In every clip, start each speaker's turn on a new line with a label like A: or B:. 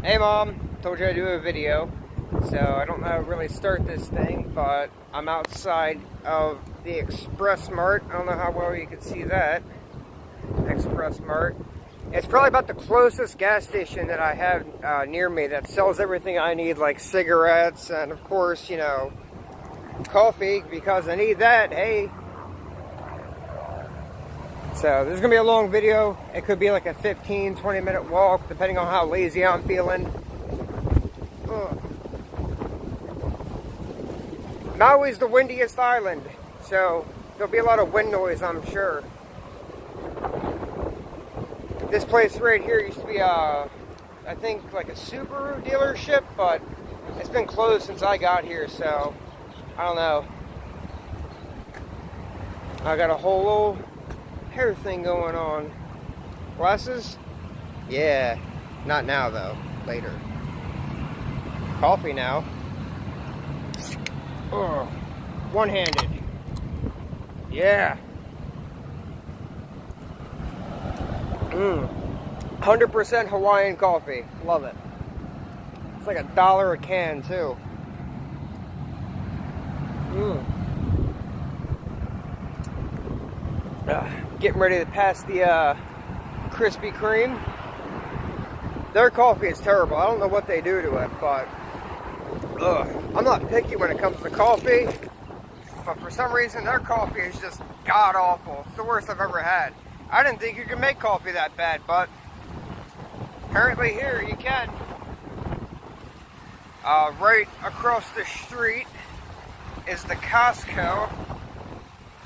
A: Hey Mom, told you I'd do a video, so I don't know how to really start this thing, but I'm outside of the Express Mart. I don't know how well you can see that. Express Mart. It's probably about the closest gas station that I have near me that sells everything I need, like cigarettes and of course, you know, coffee, because I need that, hey. So this is going to be a long video. It could be like a 15-20 minute walk, depending on how lazy I'm feeling. Ugh. Maui's the windiest island, so there'll be a lot of wind noise, I'm sure. This place right here used to be I think like a Subaru dealership, but it's been closed since I got here, so I don't know. I got a whole little hair thing going on. Glasses? Yeah. Not now though. Later. Coffee now. Ugh. One-handed. Yeah. 100% Hawaiian coffee. Love it. It's like $1 a can too. Getting ready to pass the Krispy Kreme. Their coffee is terrible. I don't know what they do to it, but I'm not picky when it comes to coffee, but for some reason their coffee is just god-awful. It's the worst I've ever had. I didn't think you could make coffee that bad, but apparently here you can. Right across the street is the Costco.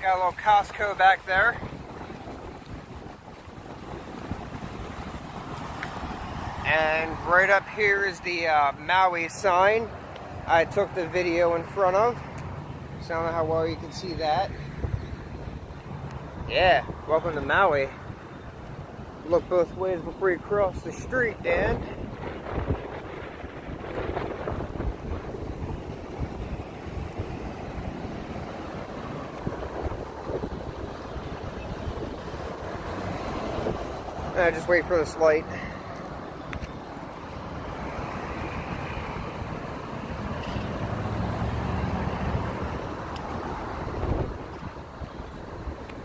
A: Got a little Costco back there. And right up here is the Maui sign I took the video in front of. So I don't know how well you can see that. Yeah, welcome to Maui. Look both ways before you cross the street, Dan. Just wait for this light.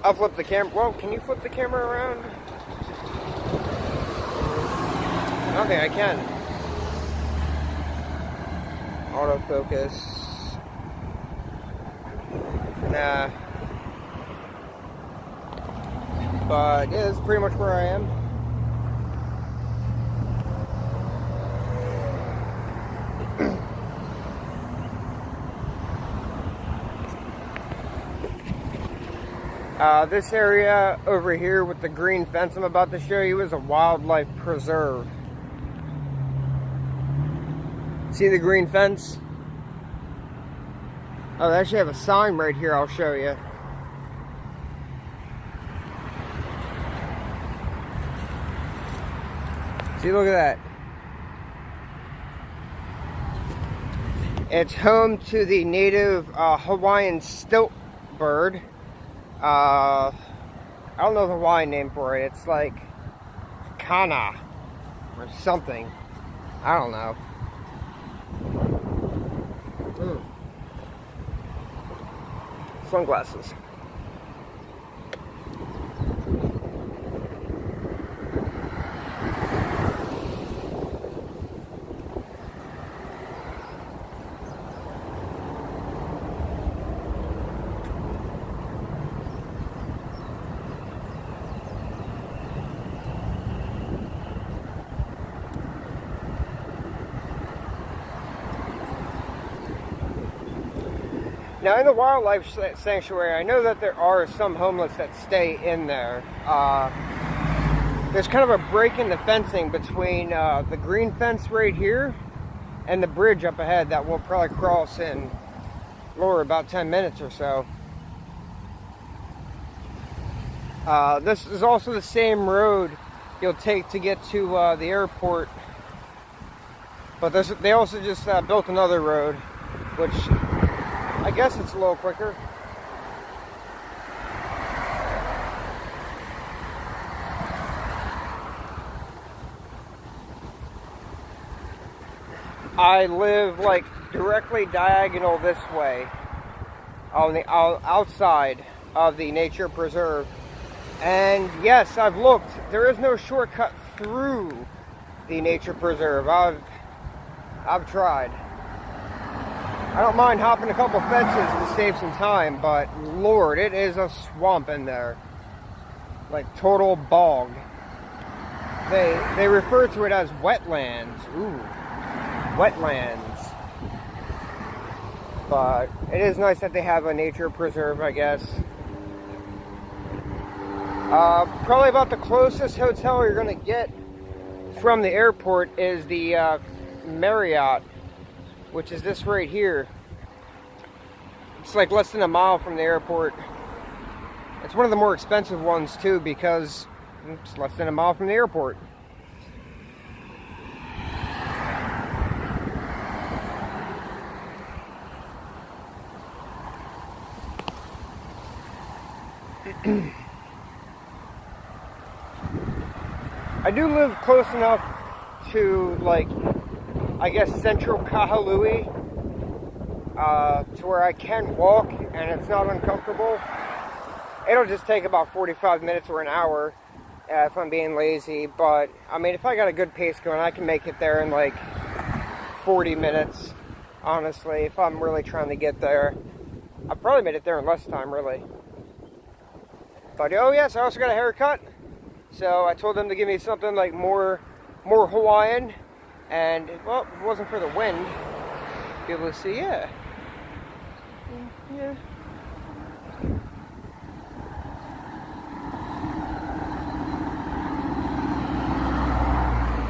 A: I'll flip the camera. Well, can you flip the camera around? I don't think I can. Autofocus. Nah. But yeah, this is pretty much where I am. This area over here with the green fence I'm about to show you is a wildlife preserve. See the green fence? Oh, they actually have a sign right here I'll show you. See, look at that. It's home to the native Hawaiian stilt bird. I don't know the Hawaiian name for it. It's like kana or something. I don't know. Sunglasses. Now, in the wildlife sanctuary, I know that there are some homeless that stay in there. There's kind of a break in the fencing between the green fence right here and the bridge up ahead that we'll probably cross in about 10 minutes or so. This is also the same road you'll take to get to the airport. But they also just built another road, which I guess it's a little quicker. I live like directly diagonal this way on the outside of the nature preserve. And yes, I've looked. There is no shortcut through the nature preserve. I've tried. I don't mind hopping a couple fences to save some time, but Lord, it is a swamp in there. Like total bog. They refer to it as wetlands. Ooh, wetlands. But it is nice that they have a nature preserve, I guess. Probably about the closest hotel you're going to get from the airport is the Marriott, which is this right here. It's like less than a mile from the airport. It's one of the more expensive ones too because it's less than a mile from the airport. I do live close enough to, like, I guess central Kahului, to where I can walk and it's not uncomfortable. It'll just take about 45 minutes or an hour if I'm being lazy, but I mean, if I got a good pace going, I can make it there in like 40 minutes, honestly, if I'm really trying to get there. I probably made it there in less time, really. But oh yes, I also got a haircut. So I told them to give me something like more Hawaiian, and well, if it wasn't for the wind, be able to see, yeah.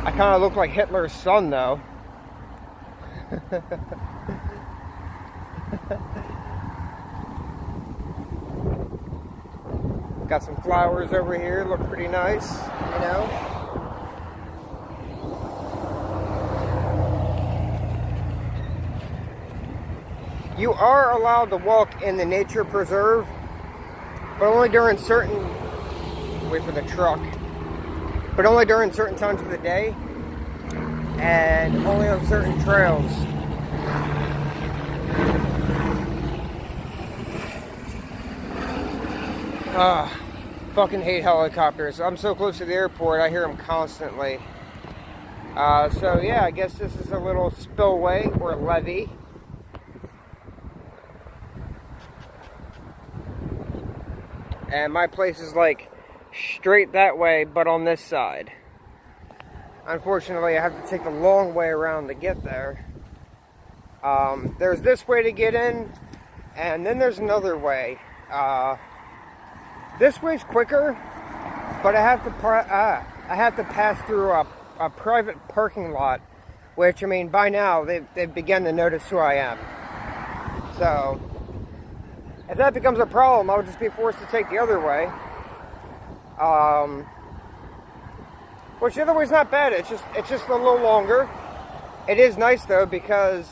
A: I kind of look like Hitler's son, though. Got some flowers over here, look pretty nice, you know. You are allowed to walk in the nature preserve, but only during certain, wait for the truck, but only during certain times of the day, and only on certain trails. Fucking hate helicopters. I'm so close to the airport, I hear them constantly. So yeah, I guess this is a little spillway or levee. And my place is like straight that way, but on this side. Unfortunately, I have to take the long way around to get there. There's this way to get in, and then there's another way. This way's quicker, but I have to pass through a private parking lot, which, I mean, by now they've begun to notice who I am. So if that becomes a problem, I'll just be forced to take the other way. Which the other way's not bad. It's just a little longer. It is nice though because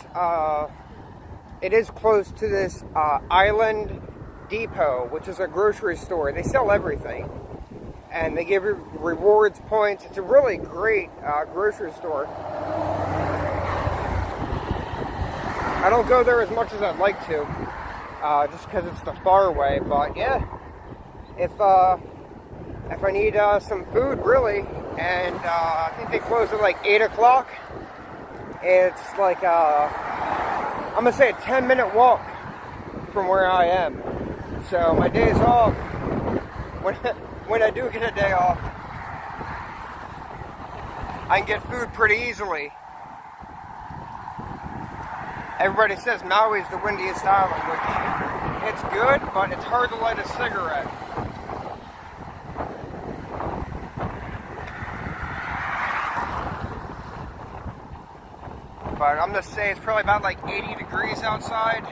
A: it is close to this island depot, which is a grocery store. They sell everything, and they give you rewards points. It's a really great grocery store. I don't go there as much as I'd like to, just because it's the far way. But yeah, if I need some food, really, and I think they close at like 8 o'clock. It's like I'm gonna say a 10-minute walk from where I am. So my days off, when I do get a day off, I can get food pretty easily. Everybody says Maui's the windiest island, which it's good, but it's hard to light a cigarette. But I'm gonna say it's probably about like 80 degrees outside.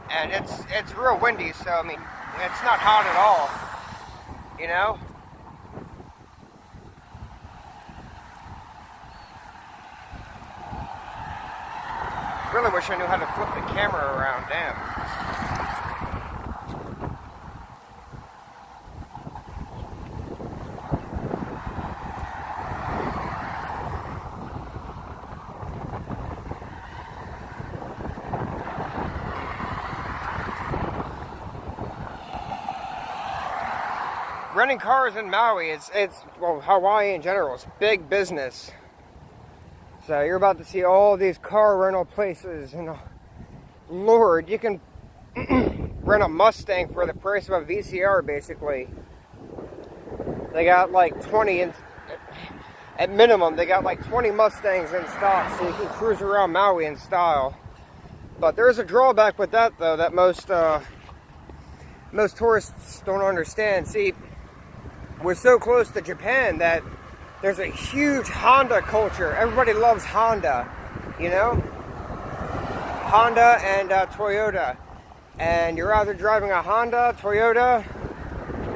A: And it's real windy, so I mean, it's not hot at all, you know? Really wish I knew how to flip the camera around, damn. renting cars in Maui, it's well, Hawaii in general, it's big business. So you're about to see all these car rental places, and Lord, you can rent a Mustang for the price of a VCR, basically. They got like 20 in, at minimum, they got like 20 Mustangs in stock, so you can cruise around Maui in style. But there's a drawback with that, though, that most tourists don't understand. See, we're so close to Japan that there's a huge Honda culture. Everybody loves Honda, you know? Honda and Toyota. And you're either driving a Honda, Toyota,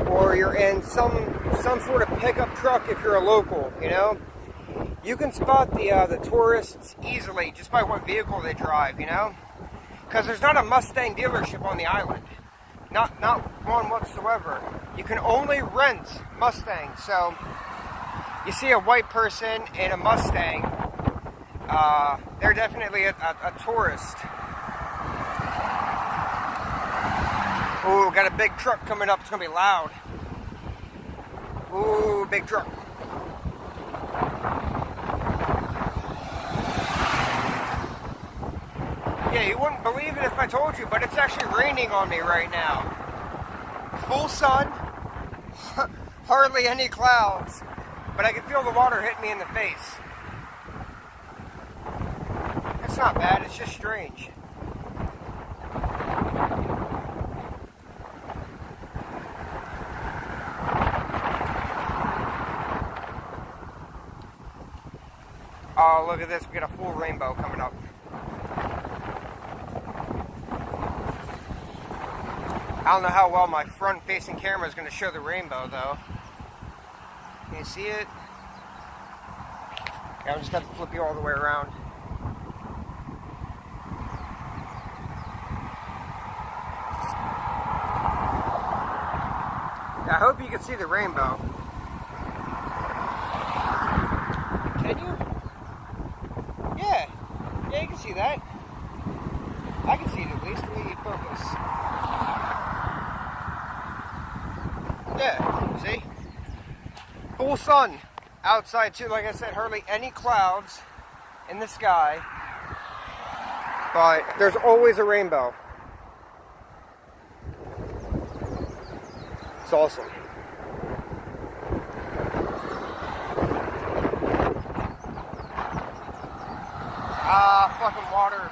A: or you're in some sort of pickup truck if you're a local, you know? You can spot the tourists easily just by what vehicle they drive, you know? Because there's not a Mustang dealership on the island. Not one whatsoever. You can only rent Mustangs. So you see a white person in a Mustang, they're definitely a tourist. Ooh, got a big truck coming up. It's gonna be loud. Ooh, big truck. Yeah, you wouldn't believe it if I told you, but it's actually raining on me right now. Full sun, hardly any clouds, but I can feel the water hitting me in the face. It's not bad, it's just strange. Oh, look at this, we got a full rainbow coming up. I don't know how well my front-facing camera is going to show the rainbow, though. Can you see it? Yeah, I'm just going to flip you all the way around. I hope you can see the rainbow. Can you? Yeah. Yeah, you can see that. I can see it at least. Let me focus. Yeah, see? Full sun outside too. Like I said, hardly any clouds in the sky. But there's always a rainbow. It's awesome. Fucking water.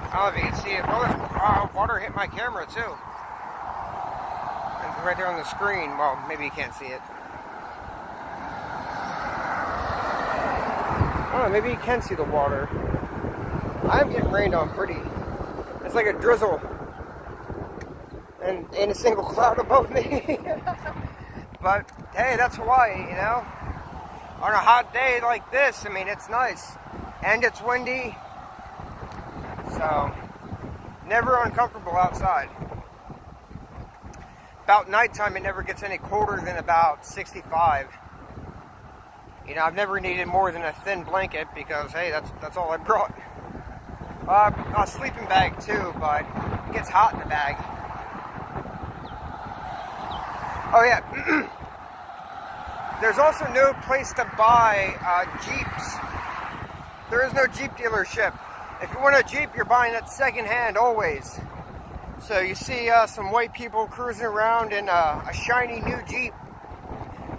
A: I don't know if you can see it. Well, water hit my camera too. It's right there on the screen. Well, maybe you can't see it. I don't know, maybe you can see the water. I'm getting rained on pretty. It's like a drizzle. And ain't a single cloud above me. But hey, that's Hawaii, you know? On a hot day like this, I mean, it's nice. And it's windy. So, never uncomfortable outside. About nighttime, it never gets any colder than about 65. You know, I've never needed more than a thin blanket because, hey, that's all I brought. A sleeping bag too, but it gets hot in the bag. Oh yeah. There's also no place to buy Jeeps. There is no Jeep dealership. If you want a Jeep, you're buying it secondhand always. So you see some white people cruising around in a shiny new Jeep.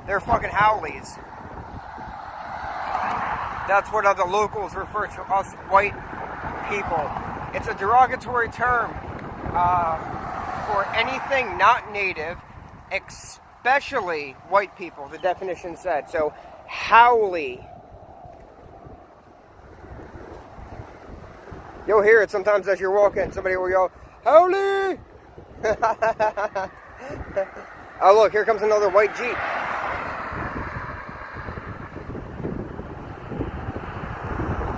A: They're fucking Howleys. That's what other locals refer to us white people. It's a derogatory term for anything not native, especially white people, the definition said. So, Howley. You'll hear it sometimes as you're walking. Somebody will yell, Howley! Oh, look, here comes another white Jeep.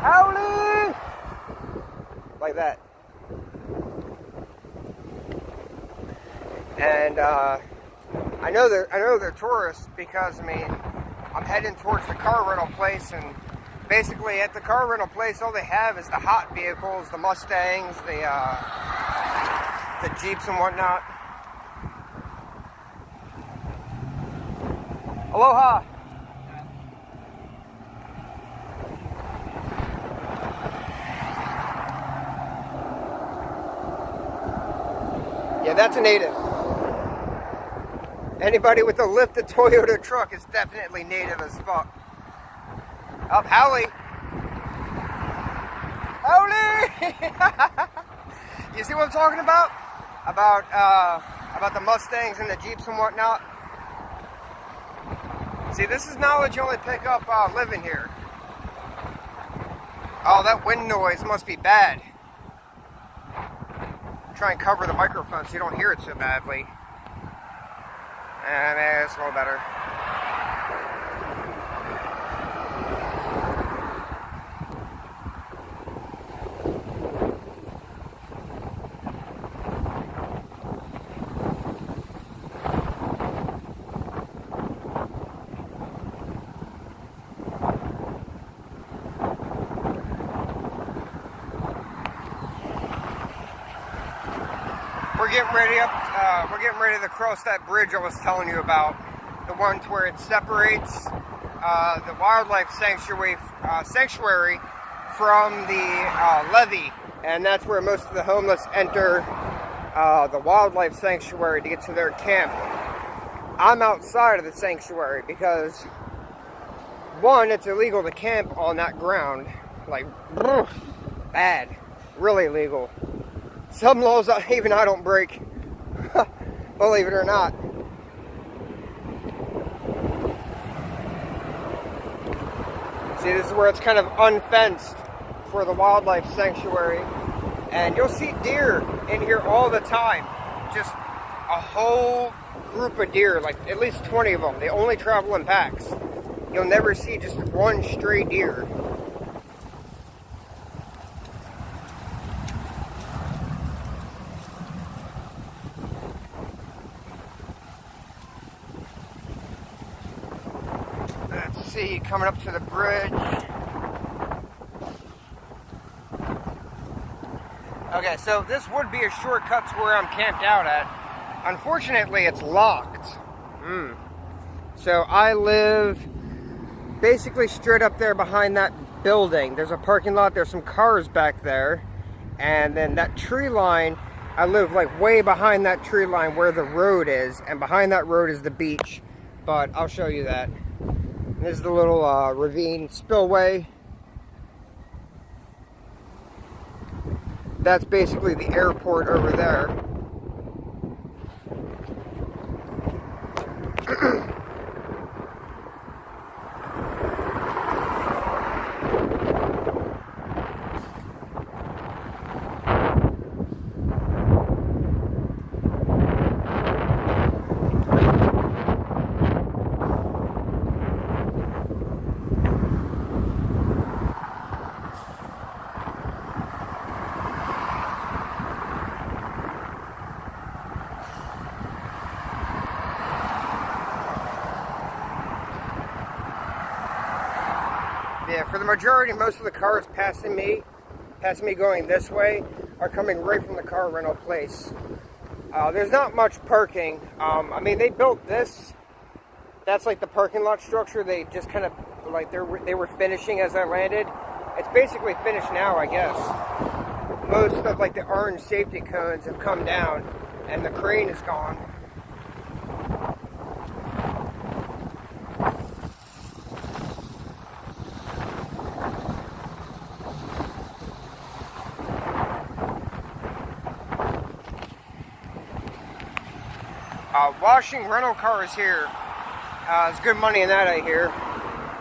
A: Howley! Like that. And, I know they're tourists because, I mean, I'm heading towards the car rental place, and basically at the car rental place, all they have is the hot vehicles, the Mustangs, the Jeeps and whatnot. Aloha. Yeah, that's a native. Anybody with a lifted Toyota truck is definitely native as fuck. Up, Howley. Howley! You see what I'm talking about? About the Mustangs and the Jeeps and whatnot. See, this is knowledge you only pick up living here. Oh, that wind noise must be bad. Try and cover the microphone so you don't hear it so badly. And it's a little better. We're getting ready to cross that bridge I was telling you about, the one where it separates the wildlife sanctuary from the levee, and that's where most of the homeless enter the wildlife sanctuary to get to their camp. I'm outside of the sanctuary because, one, it's illegal to camp on that ground, like bad, really illegal. Some laws even I don't break, believe it or not. See, this is where it's kind of unfenced for the wildlife sanctuary. And you'll see deer in here all the time. Just a whole group of deer, like at least 20 of them. They only travel in packs. You'll never see just one stray deer. Let's see, coming up to the bridge. Okay, so this would be a shortcut to where I'm camped out at. Unfortunately, it's locked. So I live basically straight up there behind that building. There's a parking lot, there's some cars back there. And then that tree line, I live like way behind that tree line where the road is. And behind that road is the beach. But I'll show you that. This is the little ravine spillway. That's basically the airport over there. Yeah, for the majority, most of the cars passing me going this way, are coming right from the car rental place. There's not much parking. I mean, they built this. That's like the parking lot structure. They just kind of, like, they were finishing as I landed. It's basically finished now, I guess. Most of, like, the orange safety cones have come down, and the crane is gone. Washing rental cars here is good money in that, I hear.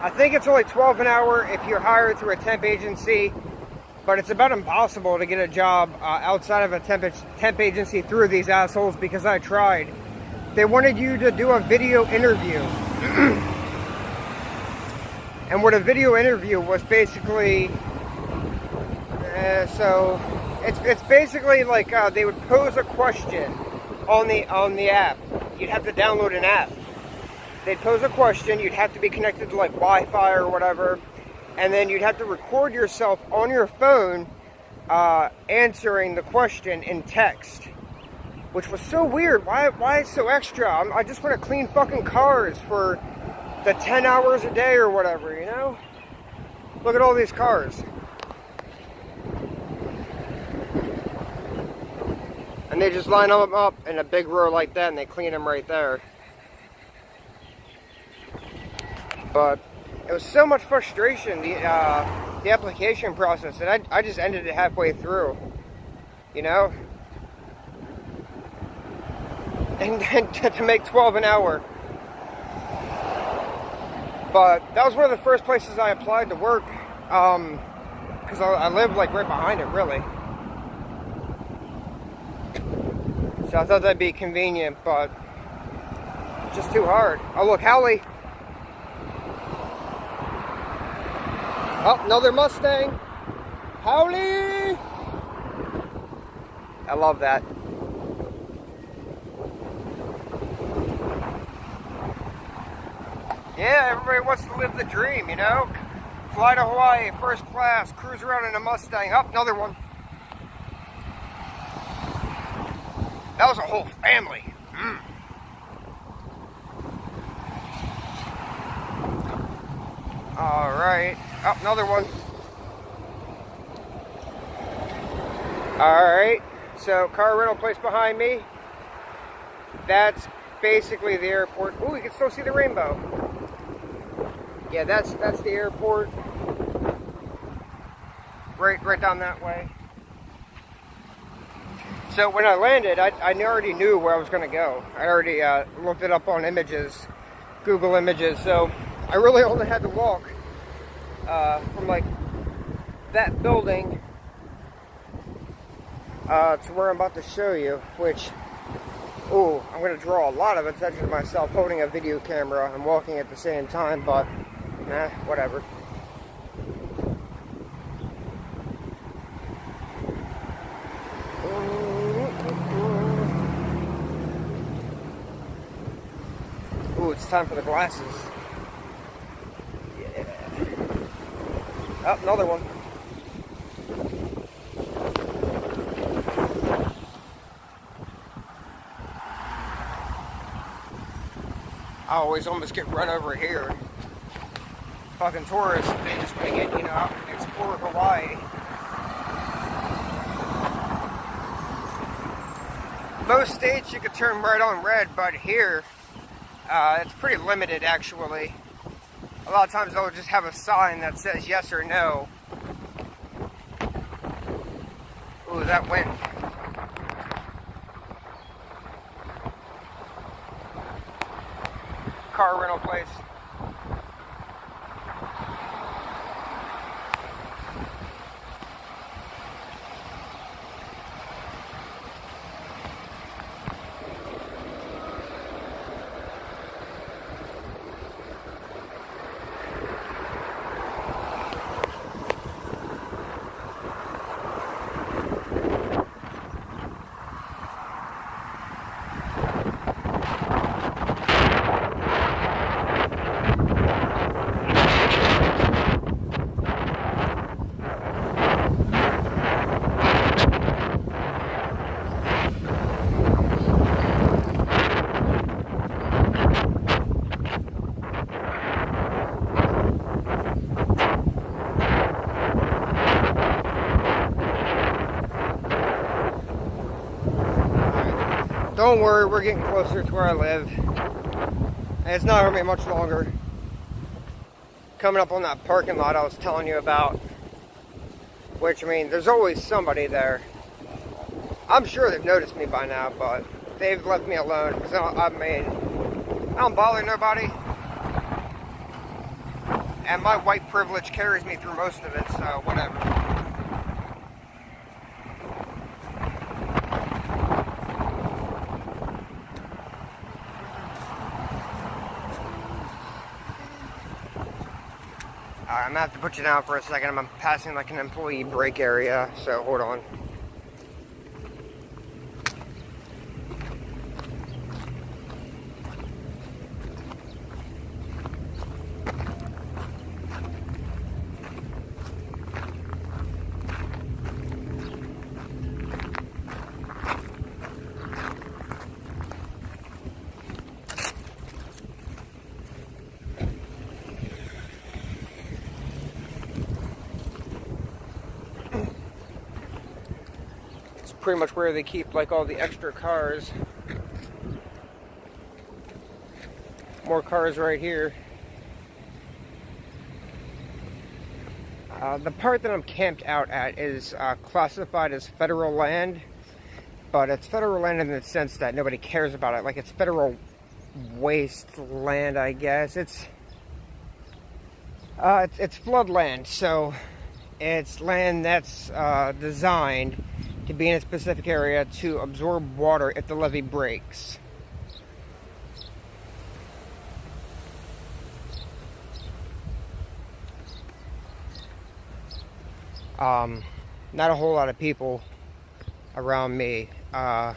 A: I think it's only $12 an hour if you're hired through a temp agency, but it's about impossible to get a job outside of a temp agency through these assholes because I tried. They wanted you to do a video interview. And what a video interview was basically, so it's basically like they would pose a question on the app. You'd have to download an app. They'd pose a question, you'd have to be connected to like Wi-Fi or whatever, and then you'd have to record yourself on your phone answering the question in text, which was so weird. Why so extra? I just want to clean fucking cars for the 10 hours a day or whatever, you know? Look at all these cars. And they just line them up in a big row like that and they clean them right there. But it was so much frustration, the application process, and I just ended it halfway through, you know? And then to make 12 an hour. But that was one of the first places I applied to work, because I lived like right behind it, really. So I thought that'd be convenient, but just too hard. Oh look, Howley. Oh, another Mustang. Howley! I love that. Yeah, everybody wants to live the dream, you know? Fly to Hawaii, first class, cruise around in a Mustang. Oh, another one. That was a whole family. Alright. Oh, another one. Alright. So, car rental place behind me. That's basically the airport. Ooh, you can still see the rainbow. Yeah, that's the airport. Right down that way. So when I landed, I already knew where I was going to go. I already looked it up on images, Google Images. So I really only had to walk from like that building to where I'm about to show you, which, ooh, I'm going to draw a lot of attention to myself holding a video camera and walking at the same time, but nah, whatever. Ooh, it's time for the glasses. Yeah. Oh, another one. I always almost get run over here. Fucking tourists, they just want to get, you know, out and explore Hawaii. Most states you could turn right on red, but here, it's pretty limited actually. A lot of times they'll just have a sign that says yes or no. Ooh, that wind. Car rental place. Don't worry, we're getting closer to where I live. And it's not going to be much longer. Coming up on that parking lot I was telling you about. Which, I mean, there's always somebody there. I'm sure they've noticed me by now, but they've left me alone. Because I don't bother nobody. And my white privilege carries me through most of it, so whatever. I'm gonna have to put you down for a second. I'm passing like an employee break area, so hold on. pretty much where they keep like all the extra cars. More cars right here. The part that I'm camped out at is classified as federal land, but it's federal land in the sense that nobody cares about it. Like, it's federal wasteland, I guess. It's floodland, so it's land that's designed to be in a specific area to absorb water if the levee breaks. Not a whole lot of people around me. A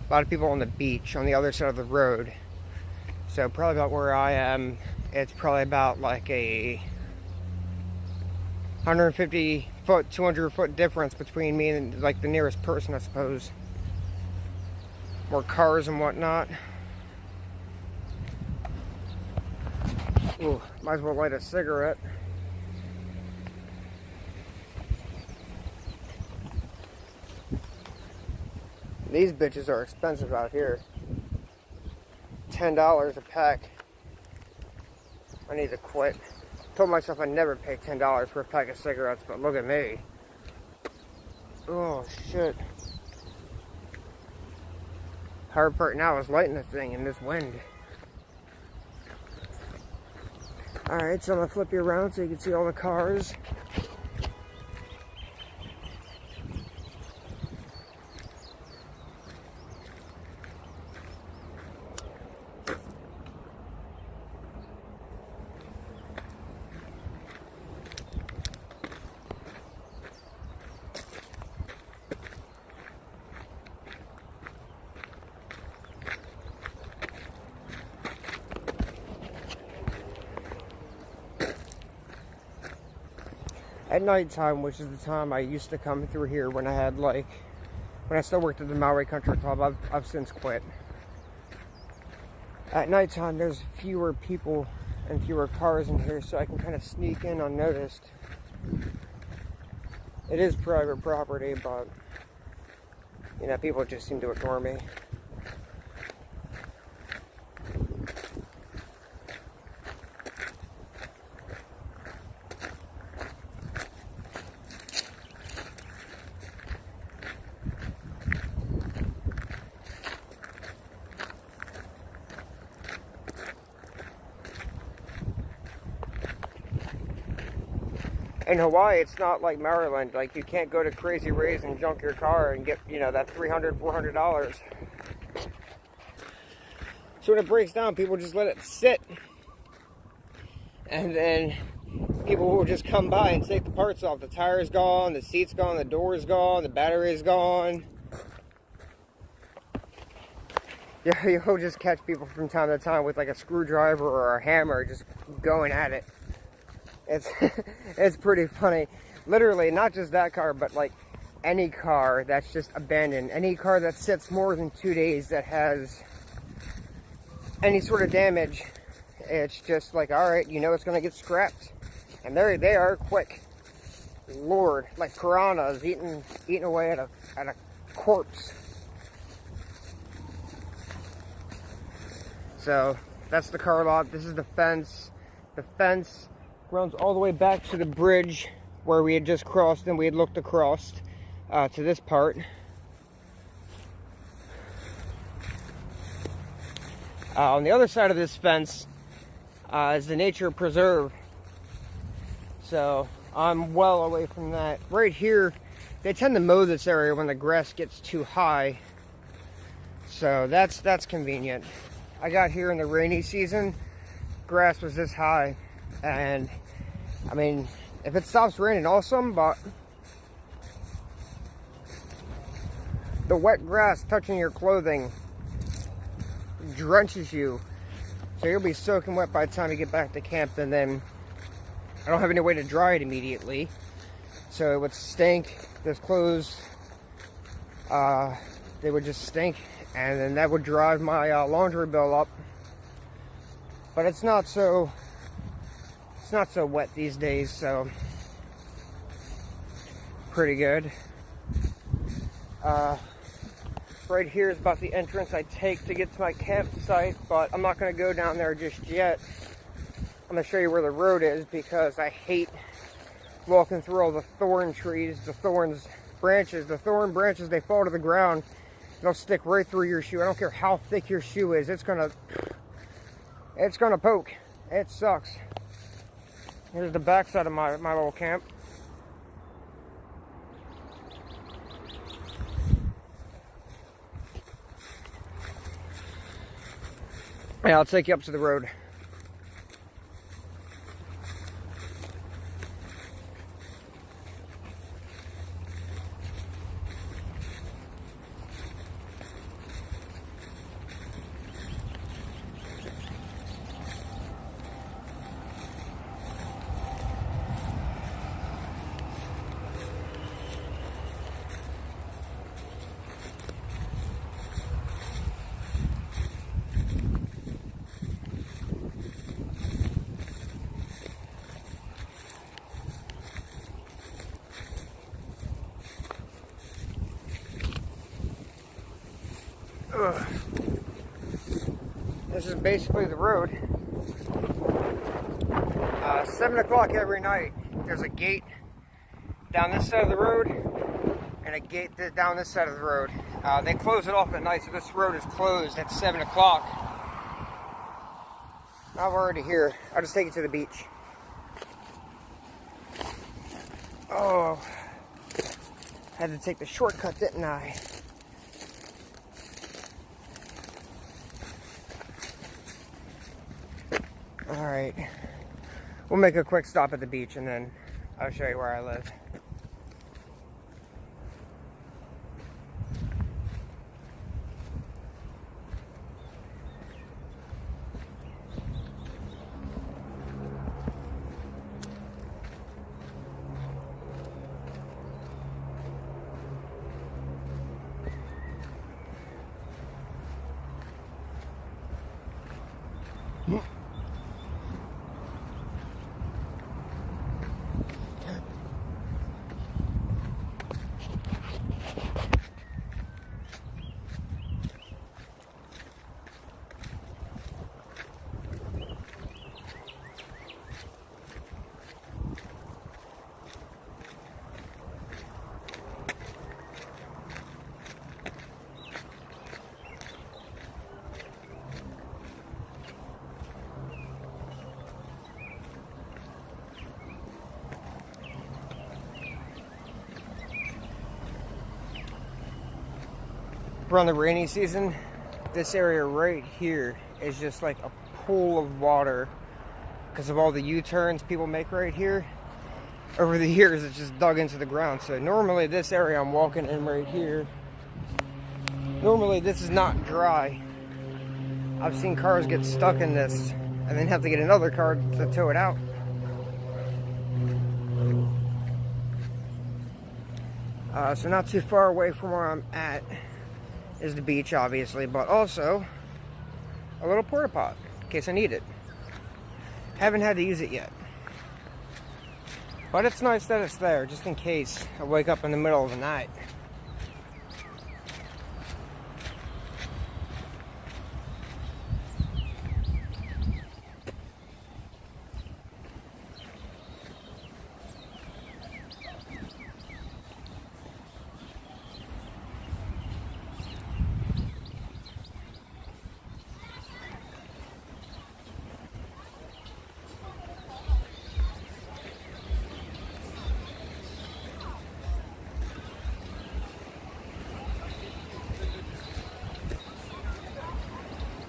A: lot of people on the beach on the other side of the road. So probably about where I am, it's probably about like a 150 foot, 200 foot difference between me and like the nearest person, I suppose. More cars and whatnot. Ooh, might as well light a cigarette. These bitches are expensive out here. $10 a pack. I need to quit. Told myself I'd never pay $10 for a pack of cigarettes, but look at me. Oh shit. Hard part now is lighting the thing in this wind. Alright, so I'm gonna flip you around so you can see all the cars. At nighttime, which is the time I used to come through here when I had when I still worked at the Maui Country Club. I've since quit. At nighttime, there's fewer people and fewer cars in here, so I can kind of sneak in unnoticed. It is private property, but you know, people just seem to ignore me. In Hawaii, it's not like Maryland. Like, you can't go to Crazy Ray's and junk your car and get, you know, that $300, $400. So when it breaks down, people just let it sit. And then people will just come by and take the parts off. The tire's gone, the seat's gone, the door's gone, the battery's gone. Yeah, you'll just catch people from time to time with like a screwdriver or a hammer just going at it. It's pretty funny. Literally, not just that car, but like any car that's just abandoned. Any car that sits more than 2 days that has any sort of damage. It's just like, alright, you know it's going to get scrapped. And there they are, quick. Lord, like piranhas eating away at a corpse. So, that's the car lot. This is the fence. The fence runs all the way back to the bridge where we had just crossed and we had looked across to this part. On the other side of this fence is the nature preserve. So I'm well away from that. Right here, they tend to mow this area when the grass gets too high. So that's convenient. I got here in the rainy season, grass was this high. And I mean, if it stops raining, awesome, but the wet grass touching your clothing drenches you, so you'll be soaking wet by the time you get back to camp. And then I don't have any way to dry it immediately, so it would stink. Those clothes, they would just stink, and then that would drive my laundry bill up. But it's not so wet these days, so pretty good. Right here is about the entrance I take to get to my campsite, but I'm not going to go down there just yet. I'm going to show you where the road is because I hate walking through all the thorn trees, the thorn branches, they fall to the ground. They'll stick right through your shoe. I don't care how thick your shoe is. It's gonna poke. It sucks. Here's the backside of my little camp. Yeah, I'll take you up to the road. Ugh. This is basically the road. 7 o'clock every night, there's a gate down this side of the road and a gate down this side of the road. They close it off at night, so this road is closed at 7 o'clock. I'm already here. I'll just take you to the beach. Oh, had to take the shortcut, didn't I? Alright, we'll make a quick stop at the beach and then I'll show you where I live. Around the rainy season, this area right here is just like a pool of water because of all the U-turns people make right here. Over the years, it's just dug into the ground. So normally this area I'm walking in right here, normally this is not dry. I've seen cars get stuck in this and then have to get another car to tow it out. So not too far away from where I'm at is the beach, obviously, but also a little porta pot in case I need it. Haven't had to use it yet, but it's nice that it's there just in case I wake up in the middle of the night.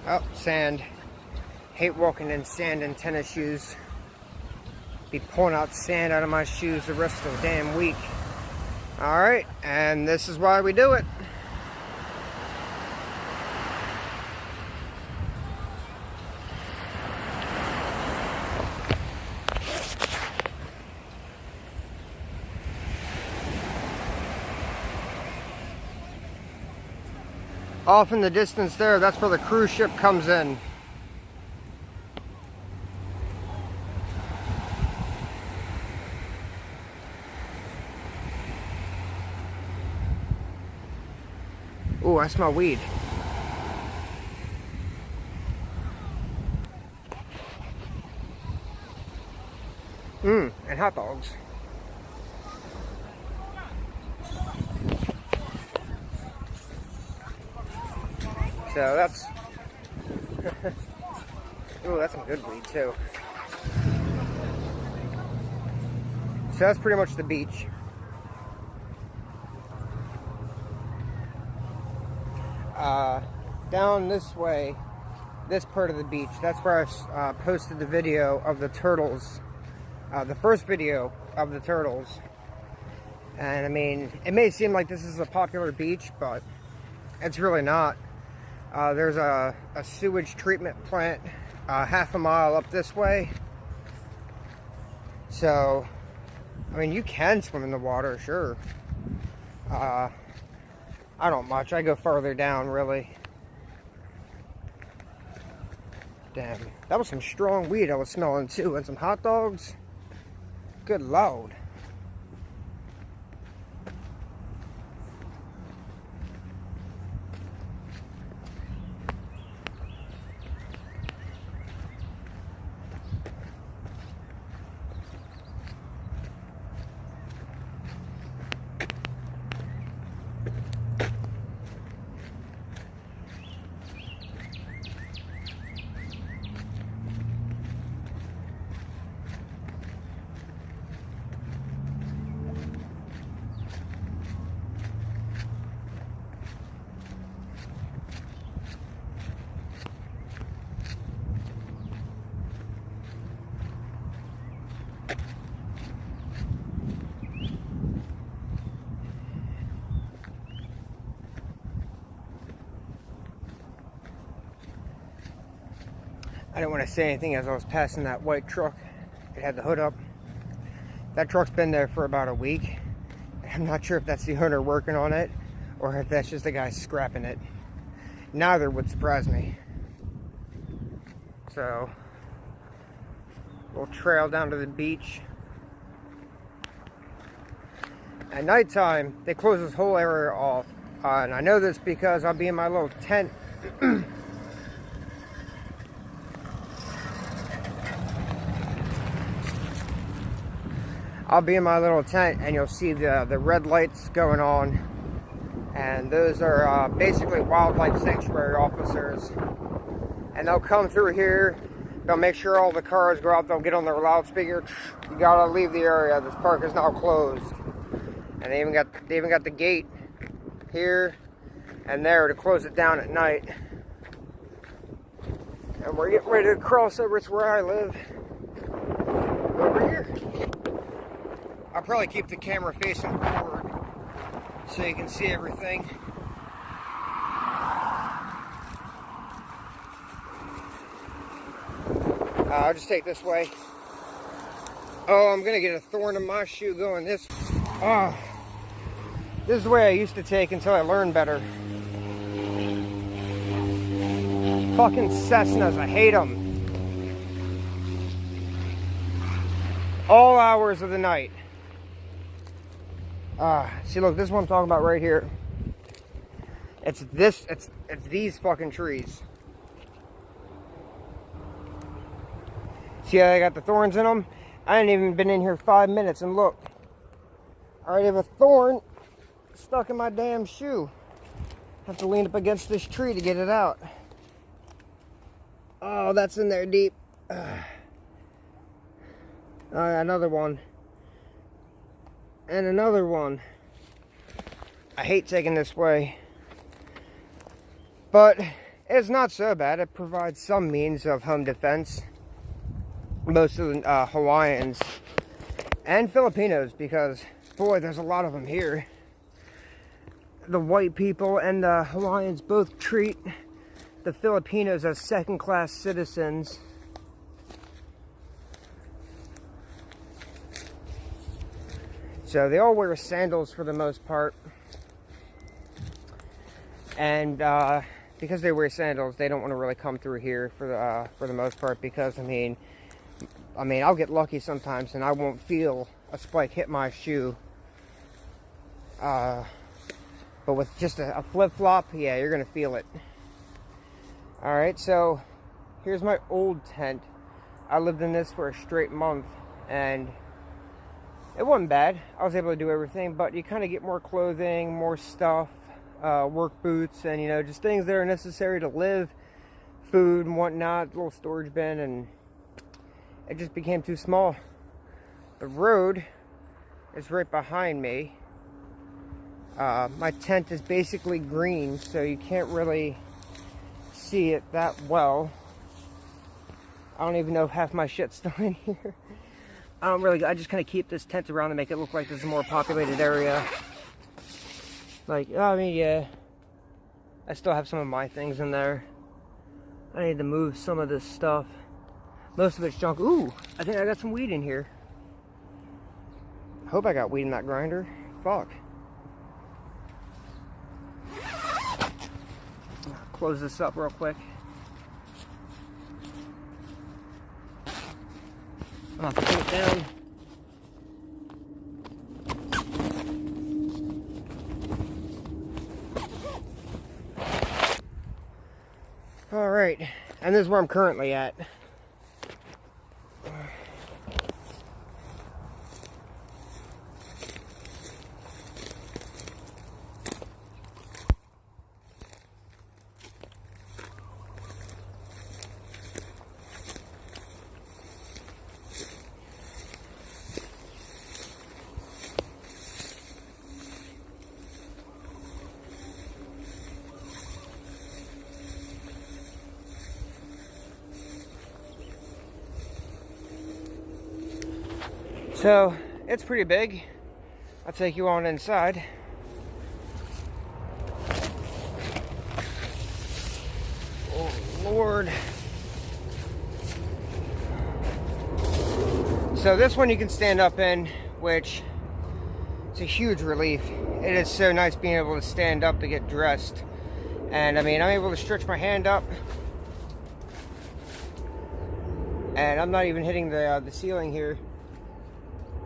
A: Oh, sand. Hate walking in sand and tennis shoes. Be pulling out sand out of my shoes the rest of the damn week. Alright, and this is why we do it. Off in the distance there, that's where the cruise ship comes in. Ooh, I smell weed. And hot dogs. So that's... Ooh, that's some good weed too. So that's pretty much the beach. Down this way, this part of the beach, that's where I posted the video of the turtles. The first video of the turtles. And I mean, it may seem like this is a popular beach, but it's really not. There's a sewage treatment plant half a mile up this way. So, I mean, you can swim in the water, sure. I don't much. I go farther down, really. Damn, that was some strong weed I was smelling too, and some hot dogs. Good Lord. I didn't want to say anything as I was passing that white truck. It had the hood up. That truck's been there for about a week. I'm not sure if that's the owner working on it or if that's just the guy scrapping it. Neither would surprise me. So, we'll trail down to the beach. At nighttime, they close this whole area off. And I know this because I'll be in my little tent. I'll be in my little tent and you'll see the red lights going on. And those are basically wildlife sanctuary officers. And they'll come through here. They'll make sure all the cars go out. They'll get on their loudspeaker. You gotta leave the area. This park is now closed. And they even got the gate here and there to close it down at night. And we're getting ready to cross over to where I live. Over here. I'll probably keep the camera facing forward so you can see everything. I'll just take this way. Oh, I'm gonna get a thorn in my shoe going this. Oh, this is the way I used to take until I learned better. Fucking Cessnas, I hate them. All hours of the night. See, look, this is what I'm talking about right here. It's these fucking trees. See how they got the thorns in them? I ain't even been in here 5 minutes, and look. I already have a thorn stuck in my damn shoe. Have to lean up against this tree to get it out. Oh, that's in there deep. Another one. And another one. I hate taking this way. But it's not so bad. It provides some means of home defense. Most of the Hawaiians and Filipinos, because boy, there's a lot of them here. The white people and the Hawaiians both treat the Filipinos as second-class citizens. So they all wear sandals for the most part. And because they wear sandals, they don't want to really come through here for the most part, because I mean I'll get lucky sometimes and I won't feel a spike hit my shoe. But But with just a flip-flop, yeah, you're going to feel it. Alright, so here's my old tent. I lived in this for a straight month, and it wasn't bad. I was able to do everything, but you kind of get more clothing, more stuff, work boots, and, you know, just things that are necessary to live, food and whatnot, little storage bin, and it just became too small. The road is right behind me. My tent is basically green, so you can't really see it that well. I don't even know if half my shit's still in here. I just kind of keep this tent around to make it look like this is a more populated area. Like, I mean, yeah, I still have some of my things in there. I need to move some of this stuff. Most of it's junk. Ooh, I think I got some weed in here. Hope I got weed in that grinder. Fuck. Close this up real quick. I'm gonna have to put it down. Alright, and this is where I'm currently at. So, it's pretty big. I'll take you on inside. Oh, Lord. So this one you can stand up in, which is a huge relief. It is so nice being able to stand up to get dressed. And I mean, I'm able to stretch my hand up. And I'm not even hitting the ceiling here.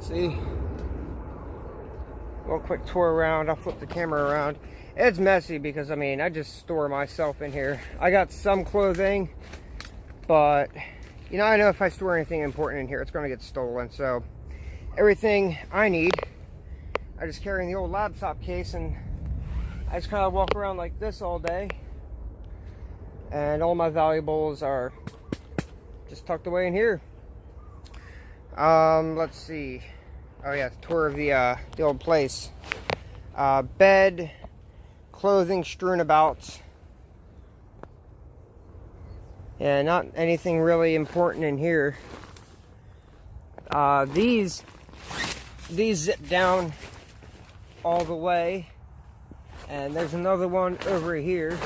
A: See, a little quick tour around. I'll flip the camera around. It's messy because, I mean, I just store myself in here. I got some clothing, but, you know, I know if I store anything important in here, it's going to get stolen. So, everything I need, I just carry in the old laptop case, and I just kind of walk around like this all day. And all my valuables are just tucked away in here. Let's see. Oh yeah, tour of the old place. Bed, clothing strewn about. Yeah, not anything really important in here. These zip down all the way, and there's another one over here.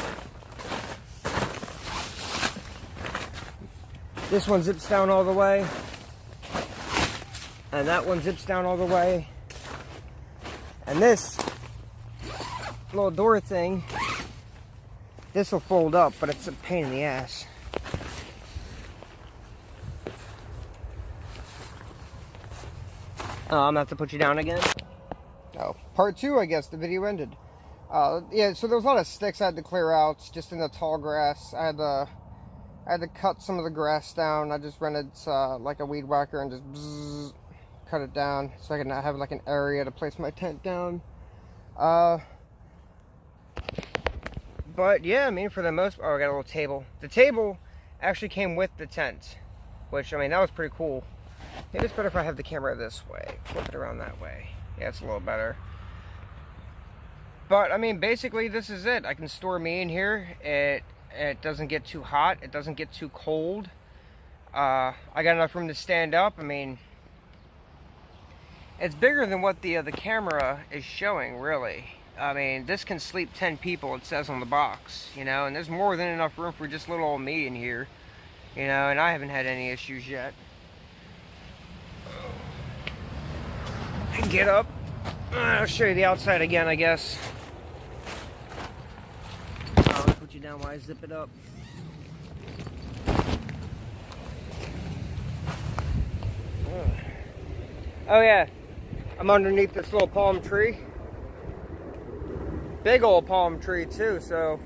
A: This one zips down all the way. And that one zips down all the way. And this little door thing, this will fold up, but it's a pain in the ass. I'm gonna have to put you down again. Oh, part 2, I guess the video ended. Yeah, so there was a lot of sticks I had to clear out just in the tall grass. I had to cut some of the grass down. I just rented like a weed whacker and just bzzz, cut it down so I can have like an area to place my tent down. But yeah, I mean, for the most part, I got a little table. The table actually came with the tent, which, I mean, that was pretty cool. Maybe it's better if I have the camera this way, flip it around that way. Yeah, it's a little better. But I mean, basically this is it. I can store me in here. It doesn't get too hot, it doesn't get too cold. I got enough room to stand up. I mean, it's bigger than what the camera is showing, really. I mean, this can sleep 10 people, it says on the box, you know, and there's more than enough room for just little old me in here, you know, and I haven't had any issues yet. And get up. I'll show you the outside again, I guess. I'll put you down while I zip it up. Oh yeah, I'm underneath this little palm tree. big old palm tree too, so,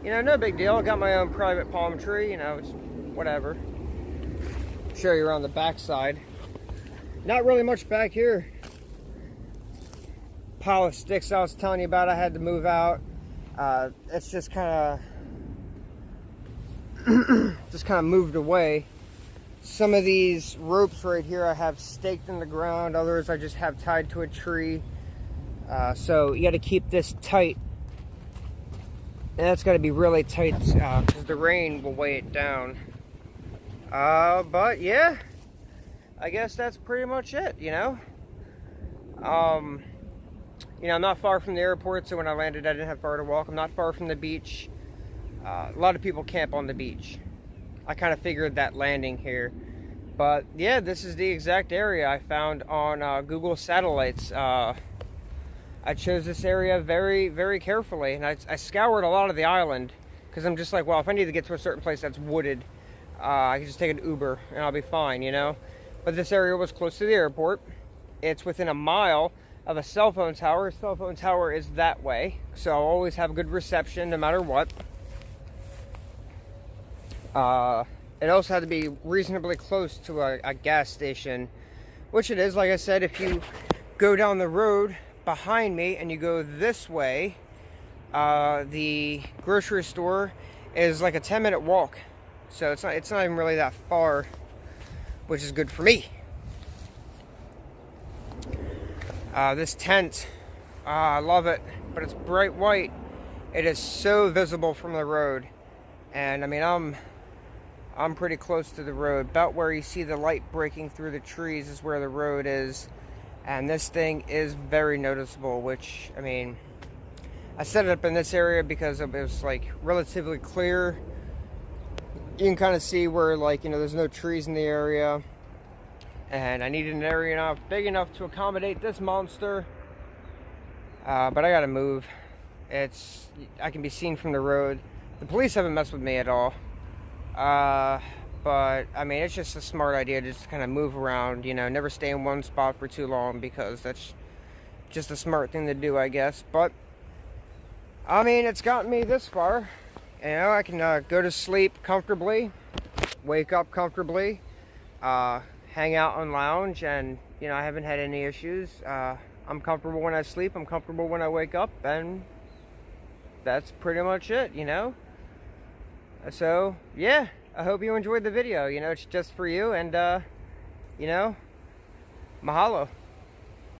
A: you know, no big deal. I got my own private palm tree, you know, it's whatever. Show you around the back side. Not really much back here. Pile of sticks I was telling you about, I had to move out. It's just kind of moved away. Some of these ropes right here I have staked in the ground, others I just have tied to a tree. So you got to keep this tight, and that's got to be really tight because the rain will weigh it down. But yeah, I guess that's pretty much it, you know. You know, I'm not far from the airport, so when I landed I didn't have far to walk. I'm not far from the beach. A lot of people camp on the beach. I kind of figured that landing here. But yeah, this is the exact area I found on Google satellites. I chose this area very, very carefully, and I scoured a lot of the island because I'm just like, well, if I need to get to a certain place that's wooded, I can just take an Uber and I'll be fine, you know. But this area was close to the airport. It's within a mile of a cell phone tower. A cell phone tower is that way, so I'll always have good reception no matter what. It also had to be reasonably close to a gas station, which it is. Like I said, if you go down the road behind me and you go this way, the grocery store is like a 10-minute walk, so it's not even really that far, which is good for me. This tent, I love it, but it's bright white. It is so visible from the road, and I mean, I'm pretty close to the road. About where you see the light breaking through the trees is where the road is, and this thing is very noticeable, which, I mean, I set it up in this area because it was like relatively clear. You can kind of see where, like, you know, there's no trees in the area. And I needed an area big enough to accommodate this monster. But I gotta move. I can be seen from the road. The police haven't messed with me at all. But I mean, it's just a smart idea to just kind of move around, you know, never stay in one spot for too long, because that's just a smart thing to do, I guess. But I mean, it's gotten me this far. You know, I can go to sleep comfortably, wake up comfortably, hang out and lounge, and you know, I haven't had any issues. I'm comfortable when I sleep, I'm comfortable when I wake up, and that's pretty much it, you know. So yeah, I hope you enjoyed the video. You know, it's just for you, and you know, mahalo.